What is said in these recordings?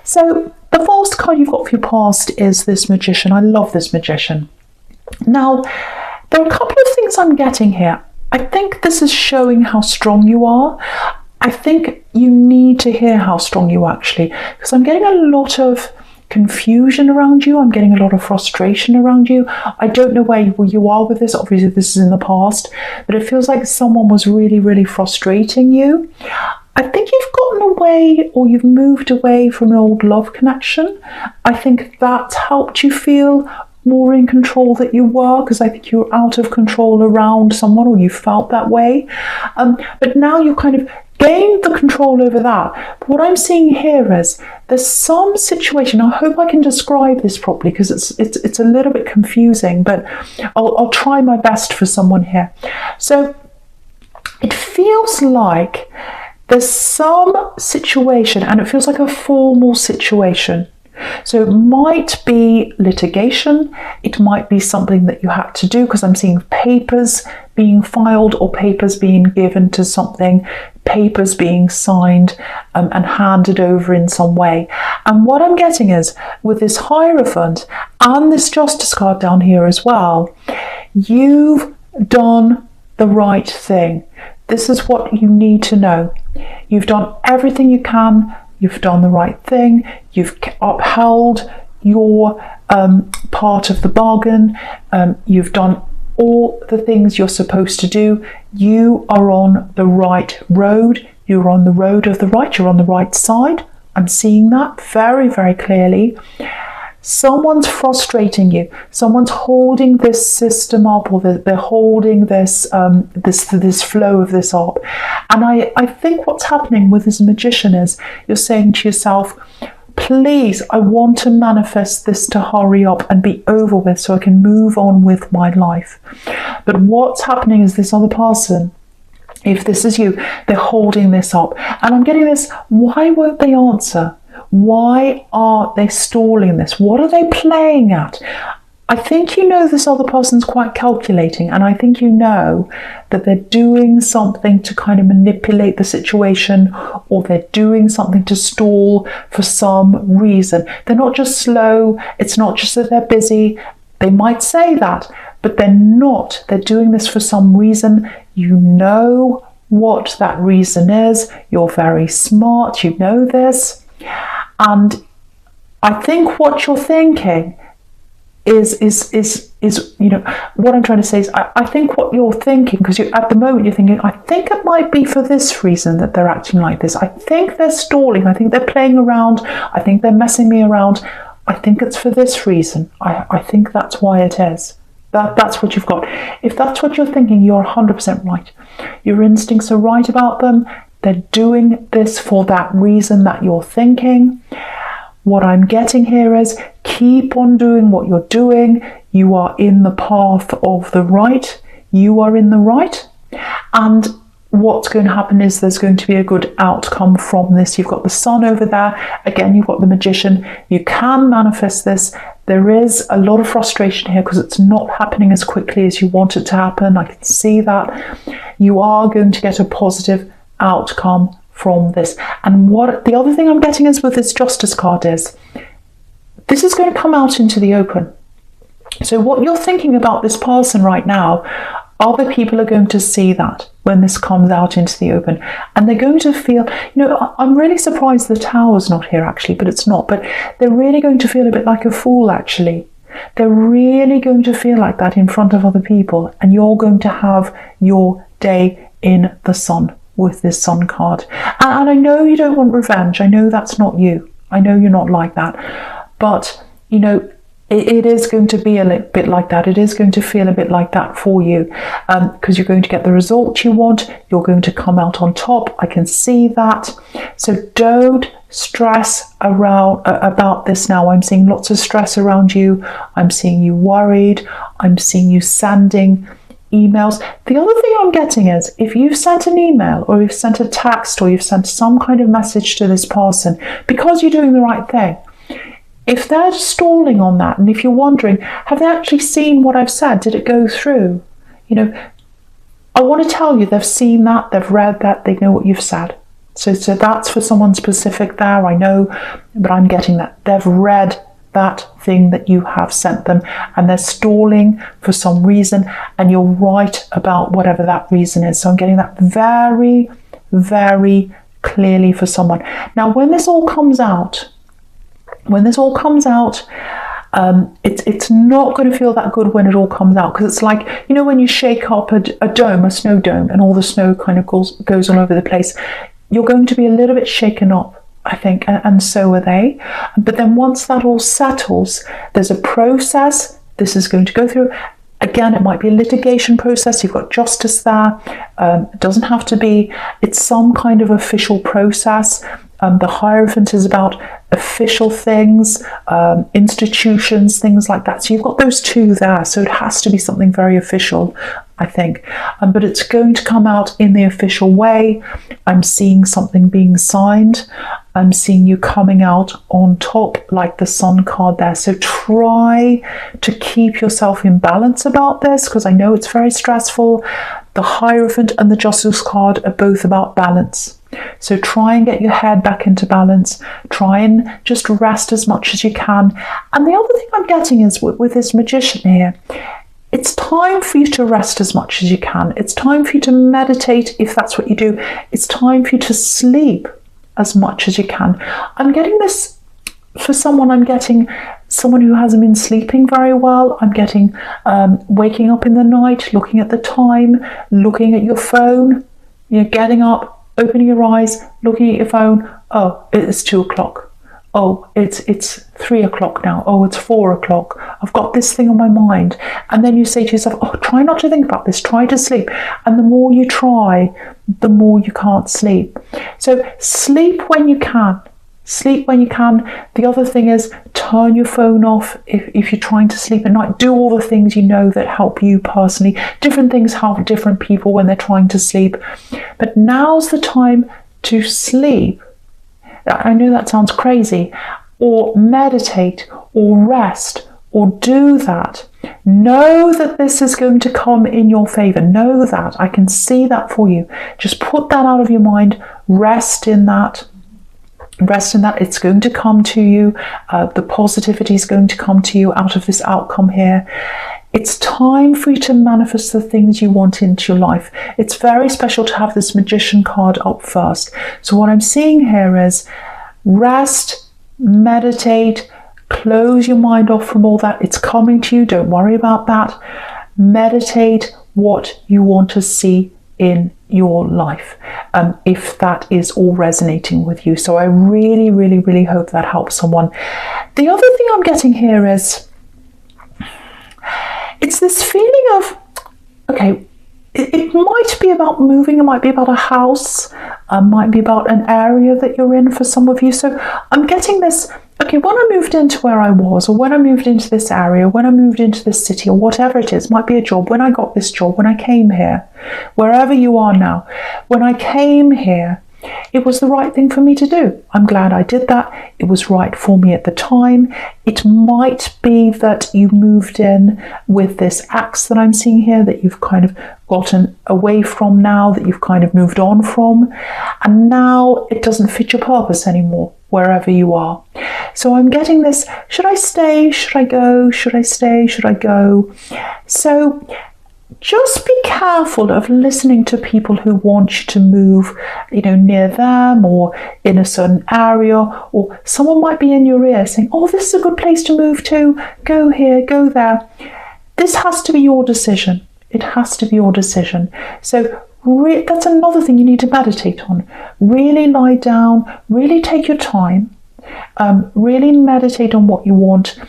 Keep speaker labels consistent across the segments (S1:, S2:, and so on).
S1: So the first card you've got for your past is this Magician. I love this Magician. Now, there are a couple of things I'm getting here. I think this is showing how strong you are. I think you need to hear how strong you are, actually, because I'm getting a lot of confusion around you. I'm getting a lot of frustration around you. I don't know where you are with this. Obviously, this is in the past, but it feels like someone was really, really frustrating you. I think you've gotten away, or you've moved away from an old love connection. I think that's helped you feel more in control that you were, because I think you were out of control around someone, or you felt that way. But now you're kind of gained the control over that. But what I'm seeing here is there's some situation. I hope I can describe this properly, because it's a little bit confusing, but I'll try my best for someone here. So it feels like there's some situation, and it feels like a formal situation. So it might be litigation, it might be something that you had to do, because I'm seeing papers being filed or papers being given to something, papers being signed and handed over in some way. And what I'm getting is, with this Hierophant and this Justice card down here as well, you've done the right thing. This is what you need to know. You've done everything you can. You've done the right thing. You've upheld your part of the bargain. You've done all the things you're supposed to do. You are on the right road. You're on the road of the right. You're on the right side. I'm seeing that very, very clearly. Someone's frustrating you. Someone's holding this system up, or they're holding this this flow of this up. And I think what's happening with this Magician is you're saying to yourself, please, I want to manifest this to hurry up and be over with so I can move on with my life. But what's happening is this other person, if this is you, they're holding this up. And I'm getting this, why won't they answer? Why are they stalling this? What are they playing at? I think you know this other person's quite calculating, and I think you know that they're doing something to kind of manipulate the situation, or they're doing something to stall for some reason. They're not just slow. It's not just that they're busy. They might say that, but they're not. They're doing this for some reason. You know what that reason is. You're very smart. You know this. And I think what you're thinking is you know, what I'm trying to say is I think what you're thinking, because at the moment you're thinking, I think it might be for this reason that they're acting like this. I think they're stalling. I think they're playing around. I think they're messing me around. I think it's for this reason. I think that's why it is. That's what you've got. If that's what you're thinking, you're 100% right. Your instincts are right about them. They're doing this for that reason that you're thinking. What I'm getting here is keep on doing what you're doing. You are in the path of the right. You are in the right. And what's going to happen is there's going to be a good outcome from this. You've got the Sun over there. Again, you've got the Magician. You can manifest this. There is a lot of frustration here because it's not happening as quickly as you want it to happen. I can see that. You are going to get a positive outcome from this. And what the other thing I'm getting is with this Justice card is this is going to come out into the open. So what you're thinking about this person right now, other people are going to see that when this comes out into the open, and they're going to feel, you know, I'm really surprised the Tower's not here actually, but it's not, but they're really going to feel a bit like a fool actually. They're really going to feel like that in front of other people, and you're going to have your day in the sun with this Sun card. And I know you don't want revenge. I know that's not you. I know you're not like that. But, you know, it is going to be a little bit like that. It is going to feel a bit like that for you, because you're going to get the result you want. You're going to come out on top. I can see that. So don't stress around about this now. I'm seeing lots of stress around you. I'm seeing you worried. I'm seeing you sending emails. The other thing I'm getting is if you've sent an email or you've sent a text or you've sent some kind of message to this person because you're doing the right thing, if they're stalling on that, and if you're wondering, have they actually seen what I've said? Did it go through? You know, I want to tell you they've seen that, they've read that, they know what you've said. So that's for someone specific there, I know, but I'm getting that they've read that thing that you have sent them and they're stalling for some reason, and you're right about whatever that reason is. So I'm getting that very, very clearly for someone. Now, when this all comes out, it's not going to feel that good when it all comes out, because it's like, you know, when you shake up a dome, a snow dome, and all the snow kind of goes all over the place, you're going to be a little bit shaken up, I think, and so are they. But then once that all settles, there's a process this is going to go through. Again, it might be a litigation process. You've got justice there. It doesn't have to be. It's some kind of official process. The Hierophant is about official things, institutions, things like that. So you've got those two there. So it has to be something very official, I think. But it's going to come out in the official way. I'm seeing something being signed. I'm seeing you coming out on top, like the Sun card there. So try to keep yourself in balance about this, because I know it's very stressful. The Hierophant and the Justice card are both about balance. So try and get your head back into balance. Try and just rest as much as you can. And the other thing I'm getting is with this Magician here, it's time for you to rest as much as you can. It's time for you to meditate if that's what you do. It's time for you to sleep as much as you can. I'm getting this for someone. I'm getting someone who hasn't been sleeping very well. I'm getting waking up in the night, looking at the time, looking at your phone, you know, getting up, opening your eyes, looking at your phone. Oh, it's 2 o'clock. Oh, it's 3 o'clock now. Oh, it's 4 o'clock. I've got this thing on my mind. And then you say to yourself, oh, try not to think about this. Try to sleep. And the more you try, the more you can't sleep. So sleep when you can. Sleep when you can. The other thing is turn your phone off if you're trying to sleep at night. Do all the things you know that help you personally. Different things help different people when they're trying to sleep. But now's the time to sleep. I know that sounds crazy. Or meditate, or rest, or do that. Know that this is going to come in your favor. Know that. I can see that for you. Just put that out of your mind. Rest in that. Rest in that. It's going to come to you. The positivity is going to come to you out of this outcome here. It's time for you to manifest the things you want into your life. It's very special to have this Magician card up first. So what I'm seeing here is rest, meditate, close your mind off from all that. It's coming to you. Don't worry about that. Meditate what you want to see in your life, if that is all resonating with you. So I really, really, really hope that helps someone. The other thing I'm getting here is it's this feeling of, okay, it might be about moving, it might be about a house, might be about an area that you're in for some of you. So I'm getting this, okay, when I moved into where I was, or when I moved into this area, when I moved into this city, or whatever it is, might be a job, when I got this job, when I came here, wherever you are now, when I came here, it was the right thing for me to do. I'm glad I did that. It was right for me at the time. It might be that you moved in with this axe that I'm seeing here, that you've kind of gotten away from now, that you've kind of moved on from, and now it doesn't fit your purpose anymore wherever you are. So I'm getting this, should I stay? Should I go? Should I stay? Should I go? So just be careful of listening to people who want you to move, you know, near them or in a certain area, or someone might be in your ear saying, oh, this is a good place to move to, go here, go there. This has to be your decision. It has to be your decision. So that's another thing you need to meditate on. Really lie down, really take your time, really meditate on what you want.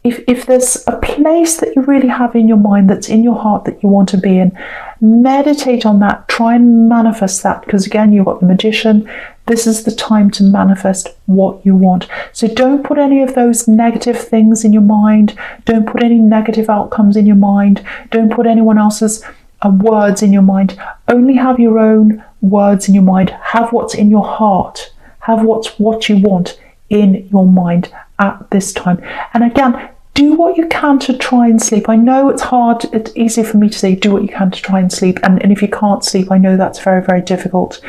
S1: If there's a place that you really have in your mind, that's in your heart, that you want to be in, meditate on that. Try and manifest that, because again, you've got the Magician. This is the time to manifest what you want. So don't put any of those negative things in your mind. Don't put any negative outcomes in your mind. Don't put anyone else's words in your mind. Only have your own words in your mind. Have what's in your heart. Have what you want in your mind at this time. And again, do what you can to try and sleep. I know it's hard, it's easy for me to say do what you can to try and sleep, and if you can't sleep, I know that's very, very difficult.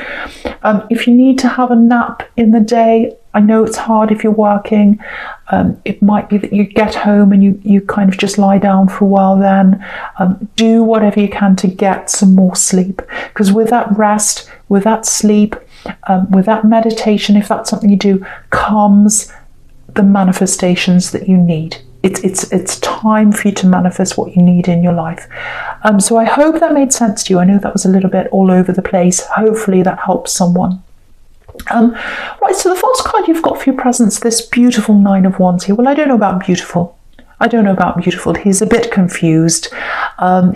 S1: If you need to have a nap in the day, I know it's hard if you're working. It might be that you get home and you kind of just lie down for a while then. Do whatever you can to get some more sleep, because with that rest, with that sleep, with that meditation, if that's something you do, comes the manifestations that you need. It's time for you to manifest what you need in your life. So I hope that made sense to you. I know that was a little bit all over the place. Hopefully that helps someone. Right, so the false card you've got for your presence, this beautiful Nine of Wands here. Well, I don't know about beautiful. He's a bit confused.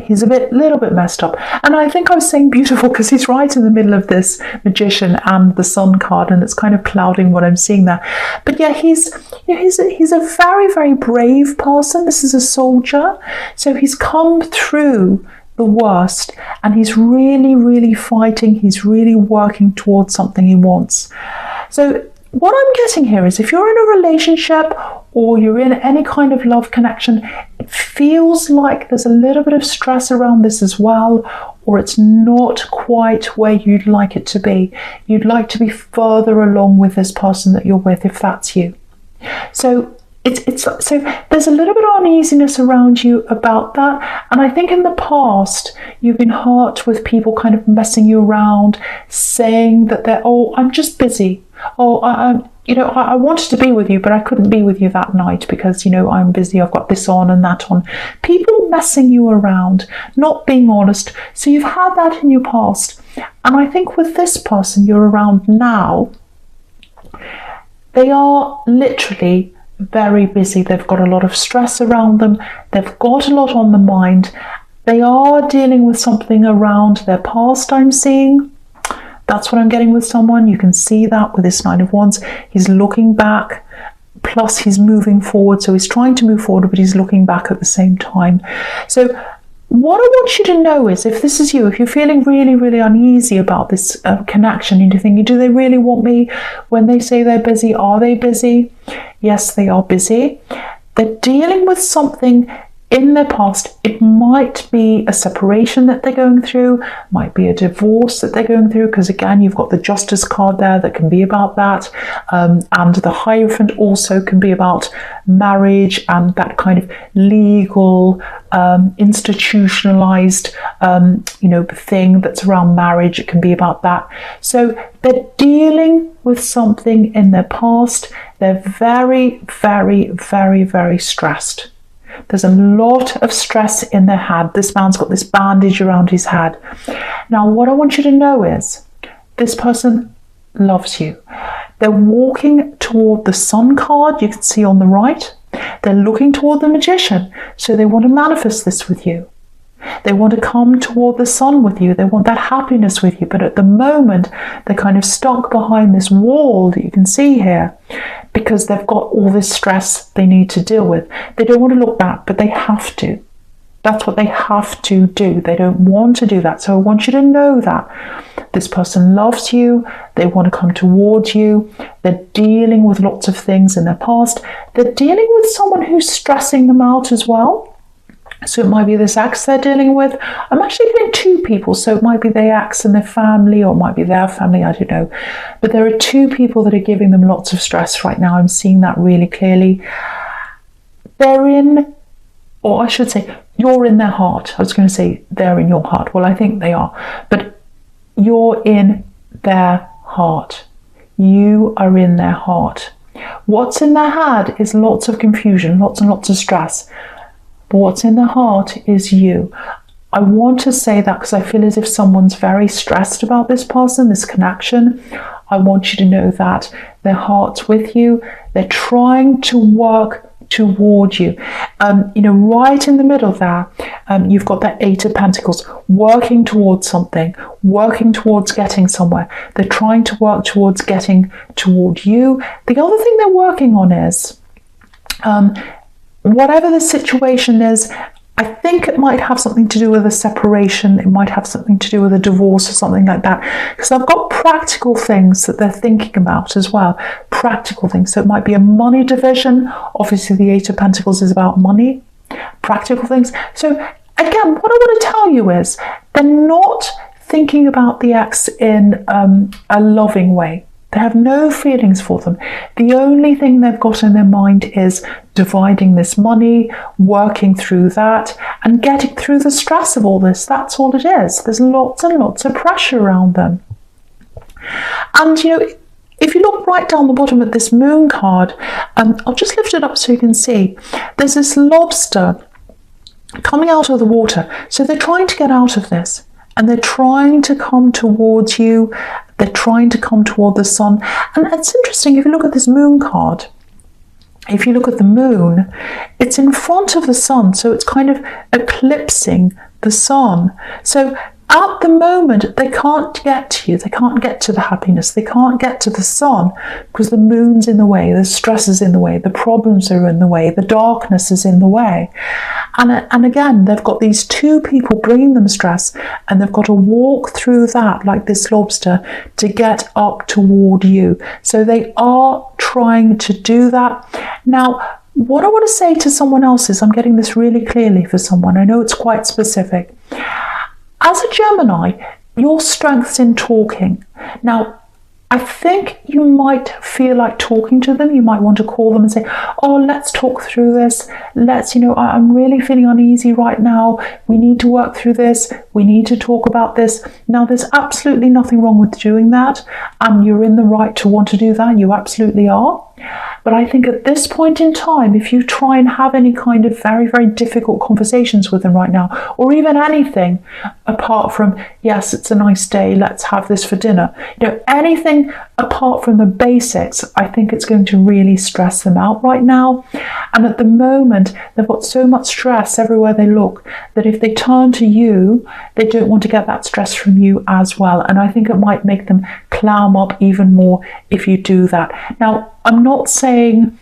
S1: He's little bit messed up. And I think I was saying beautiful because he's right in the middle of this Magician and the Sun card, and it's kind of clouding what I'm seeing there. But yeah, he's a very, very brave person. This is a soldier. So he's come through the worst, and he's really, really fighting. He's really working towards something he wants. So what I'm getting here is if you're in a relationship or you're in any kind of love connection, it feels like there's a little bit of stress around this as well, or it's not quite where you'd like it to be. You'd like to be further along with this person that you're with, if that's you. So so there's a little bit of uneasiness around you about that, and I think in the past you've been hurt with people kind of messing you around, saying that I'm just busy. I wanted to be with you, but I couldn't be with you that night because I'm busy. I've got this on and that on. People messing you around, not being honest. So you've had that in your past, and I think with this person you're around now, they are literally very busy. They've got a lot of stress around them. They've got a lot on the mind. They are dealing with something around their past, I'm seeing. That's what I'm getting with someone. You can see that with this Nine of Wands. He's looking back, plus he's moving forward. So he's trying to move forward, but he's looking back at the same time. So what I want you to know is, if this is you, if you're feeling really, really uneasy about this connection, and you're thinking, do they really want me? When they say they're busy, are they busy? Yes, they are busy. They're dealing with something in their past. It might be a separation that they're going through, might be a divorce that they're going through, because again, you've got the Justice card there that can be about that, and the Hierophant also can be about marriage and that kind of legal, institutionalized, thing that's around marriage. It can be about that. So they're dealing with something in their past. They're very, very, very, very stressed. There's a lot of stress in their head. This man's got this bandage around his head. Now, what I want you to know is this person loves you. They're walking toward the Sun card you can see on the right. They're looking toward the Magician. So they want to manifest this with you. They want to come toward the Sun with you. They want that happiness with you. But at the moment, they're kind of stuck behind this wall that you can see here, because they've got all this stress they need to deal with. They don't want to look back, but they have to. That's what they have to do. They don't want to do that. So I want you to know that this person loves you. They want to come towards you. They're dealing with lots of things in their past. They're dealing with someone who's stressing them out as well. So it might be this ex they're dealing with. I'm actually getting two people. So it might be their ex and their family, or it might be their family, I don't know. But there are two people that are giving them lots of stress right now. I'm seeing that really clearly. They're in, or I should say, you're in their heart. I was going to say they're in your heart. Well, I think they are. But you're in their heart. You are in their heart. What's in their head is lots of confusion, lots and lots of stress. But what's in their heart is you. I want to say that because I feel as if someone's very stressed about this person, this connection. I want you to know that their heart's with you. They're trying to work toward you. Right in the middle there, you've got that Eight of Pentacles, working towards something, working towards getting somewhere. They're trying to work towards getting toward you. The other thing they're working on is, whatever the situation is, I think it might have something to do with a separation. It might have something to do with a divorce or something like that. Because I've got practical things that they're thinking about as well. Practical things. So it might be a money division. Obviously, the Eight of Pentacles is about money. Practical things. So again, what I want to tell you is they're not thinking about the ex in a loving way. They have no feelings for them. The only thing they've got in their mind is dividing this money, working through that, and getting through the stress of all this. That's all it is. There's lots and lots of pressure around them. And, you know, if you look right down the bottom at this moon card, I'll just lift it up so you can see. There's this lobster coming out of the water. So they're trying to get out of this. And they're trying to come towards you. They're trying to come toward the sun. And it's interesting, if you look at this moon card, if you look at the moon, it's in front of the sun. So it's kind of eclipsing the sun. So at the moment, they can't get to you. They can't get to the happiness. They can't get to the sun because the moon's in the way. The stress is in the way. The problems are in the way. The darkness is in the way. And again, they've got these two people bringing them stress, and they've got to walk through that like this lobster to get up toward you. So they are trying to do that. Now, what I want to say to someone else is, I'm getting this really clearly for someone. I know it's quite specific. As a Gemini, your strength's in talking. Now, I think you might feel like talking to them. You might want to call them and say, oh, let's talk through this. I'm really feeling uneasy right now. We need to work through this. We need to talk about this. Now, there's absolutely nothing wrong with doing that. And you're in the right to want to do that. You absolutely are. But I think at this point in time, if you try and have any kind of very, very difficult conversations with them right now, or even anything apart from, yes, it's a nice day, let's have this for dinner, anything apart from the basics, I think it's going to really stress them out right now. And at the moment, they've got so much stress everywhere they look that if they turn to you, they don't want to get that stress from you as well. And I think it might make them clam up even more if you do that. Now, I'm not saying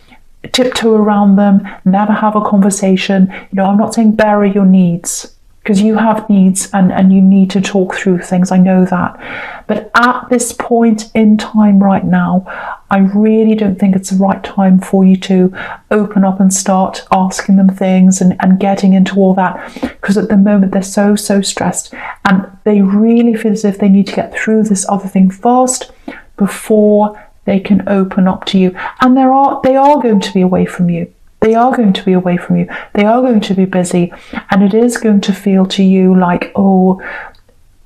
S1: tiptoe around them, never have a conversation. I'm not saying bury your needs, because you have needs and you need to talk through things. I know that. But at this point in time right now, I really don't think it's the right time for you to open up and start asking them things and getting into all that. Because at the moment, they're so stressed. And they really feel as if they need to get through this other thing first before they can open up to you. And they are going to be away from you. They are going to be away from you. They are going to be busy. And it is going to feel to you like, oh,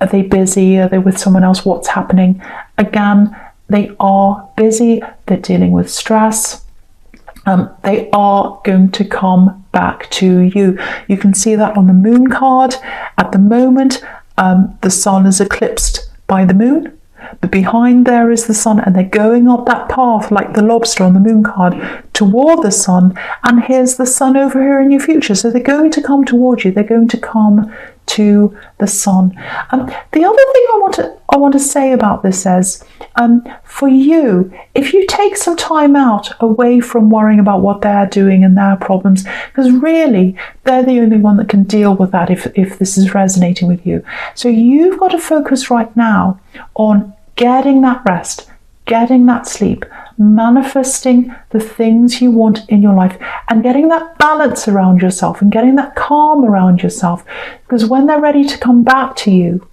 S1: are they busy? Are they with someone else? What's happening? Again, they are busy. They're dealing with stress. They are going to come back to you. You can see that on the moon card. At the moment, the sun is eclipsed by the moon. But behind there is the sun, and they're going up that path like the lobster on the moon card toward the sun. And here's the sun over here in your future. So they're going to come toward you. They're going to come to the sun. The other thing I want to say about this is, for you, if you take some time out away from worrying about what they're doing and their problems, because really they're the only one that can deal with that if this is resonating with you. So you've got to focus right now on getting that rest, getting that sleep, manifesting the things you want in your life, and getting that balance around yourself and getting that calm around yourself. Because when they're ready to come back to you,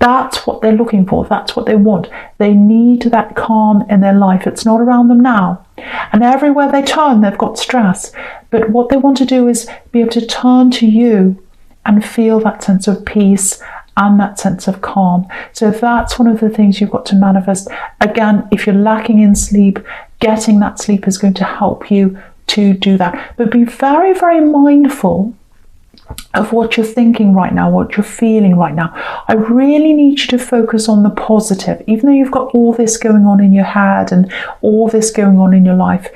S1: that's what they're looking for. That's what they want. They need that calm in their life. It's not around them now. And everywhere they turn, they've got stress. But what they want to do is be able to turn to you and feel that sense of peace and that sense of calm. So that's one of the things you've got to manifest. Again, if you're lacking in sleep, getting that sleep is going to help you to do that. But be very, very mindful of what you're thinking right now, what you're feeling right now. I really need you to focus on the positive. Even though you've got all this going on in your head and all this going on in your life,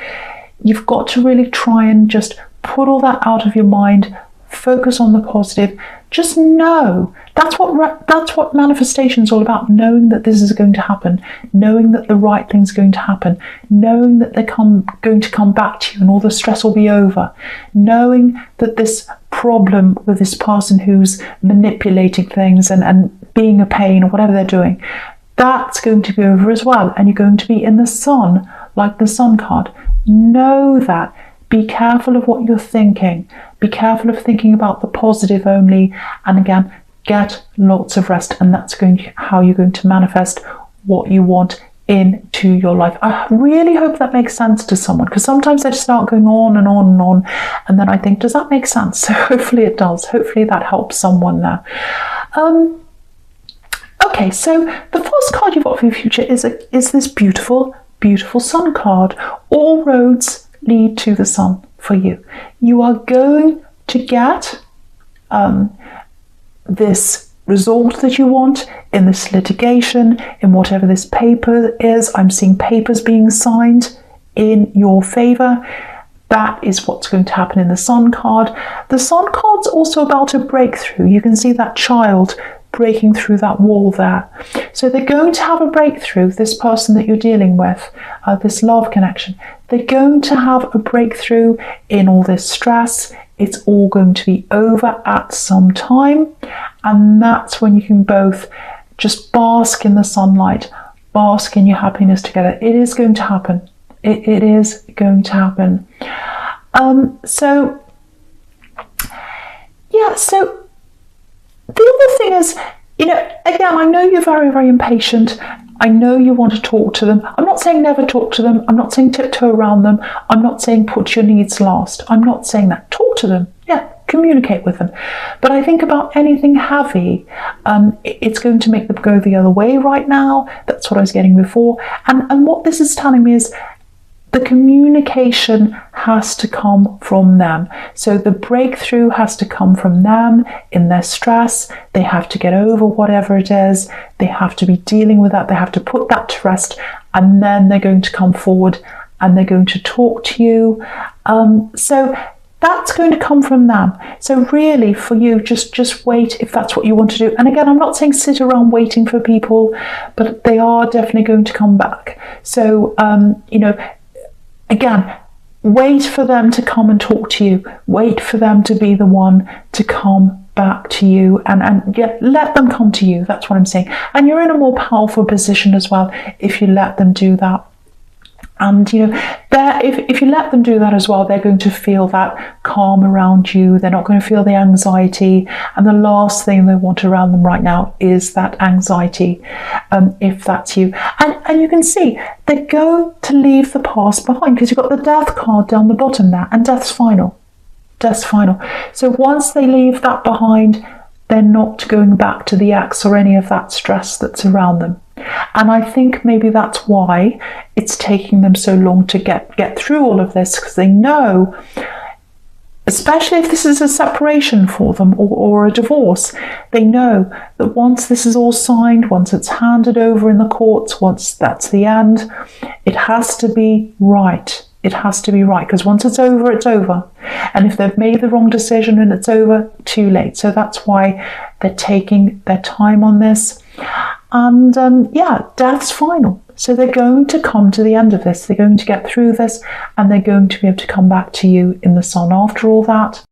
S1: you've got to really try and just put all that out of your mind, focus on the positive. Just know that's what manifestation is all about. Knowing that this is going to happen, knowing that the right thing's going to happen, knowing that they're going to come back to you and all the stress will be over, knowing that this problem with this person who's manipulating things and being a pain or whatever they're doing, that's going to be over as well. And you're going to be in the sun, like the sun card. Know that. Be careful of what you're thinking. Be careful of thinking about the positive only. And again, get lots of rest. And that's how you're going to manifest what you want into your life. I really hope that makes sense to someone, because sometimes they start going on and on and on, and then I think, does that make sense? So hopefully it does. Hopefully that helps someone there. Okay, so the first card you've got for your future is this beautiful, beautiful sun card. All roads lead to the sun for you. You are going to get this result that you want in this litigation, in whatever this paper is. I'm seeing papers being signed in your favor. That is what's going to happen in the sun card. The sun card's also about a breakthrough. You can see that child breaking through that wall there. So they're going to have a breakthrough, this person that you're dealing with, this love connection. They're going to have a breakthrough in all this stress. It's all going to be over at some time. And that's when you can both just bask in the sunlight, bask in your happiness together. It is going to happen. It is going to happen. So the other thing is, again, I know you're very, very impatient. I know you want to talk to them. I'm not saying never talk to them. I'm not saying tiptoe around them. I'm not saying put your needs last. I'm not saying that. Talk to them. Yeah, communicate with them. But I think about anything heavy, it's going to make them go the other way right now. That's what I was getting before. And what this is telling me is the communication has to come from them. So the breakthrough has to come from them in their stress. They have to get over whatever it is. They have to be dealing with that. They have to put that to rest. And then they're going to come forward and they're going to talk to you. So that's going to come from them. So really for you, just wait if that's what you want to do. And again, I'm not saying sit around waiting for people, but they are definitely going to come back. So, again, wait for them to come and talk to you. Wait for them to be the one to come back to you, and let them come to you. That's what I'm saying. And you're in a more powerful position as well if you let them do that. And if you let them do that as well, they're going to feel that calm around you. They're not going to feel the anxiety. And the last thing they want around them right now is that anxiety, if that's you. And you can see they're going to leave the past behind, because you've got the death card down the bottom there, and death's final. Death's final. So once they leave that behind, they're not going back to the ex or any of that stress that's around them. And I think maybe that's why it's taking them so long to get through all of this, because they know, especially if this is a separation for them or a divorce, they know that once this is all signed, once it's handed over in the courts, once that's the end, it has to be right. It has to be right, because once it's over, it's over. And if they've made the wrong decision and it's over, too late. So that's why they're taking their time on this. And death's final. So they're going to come to the end of this. They're going to get through this, and they're going to be able to come back to you in the sun after all that.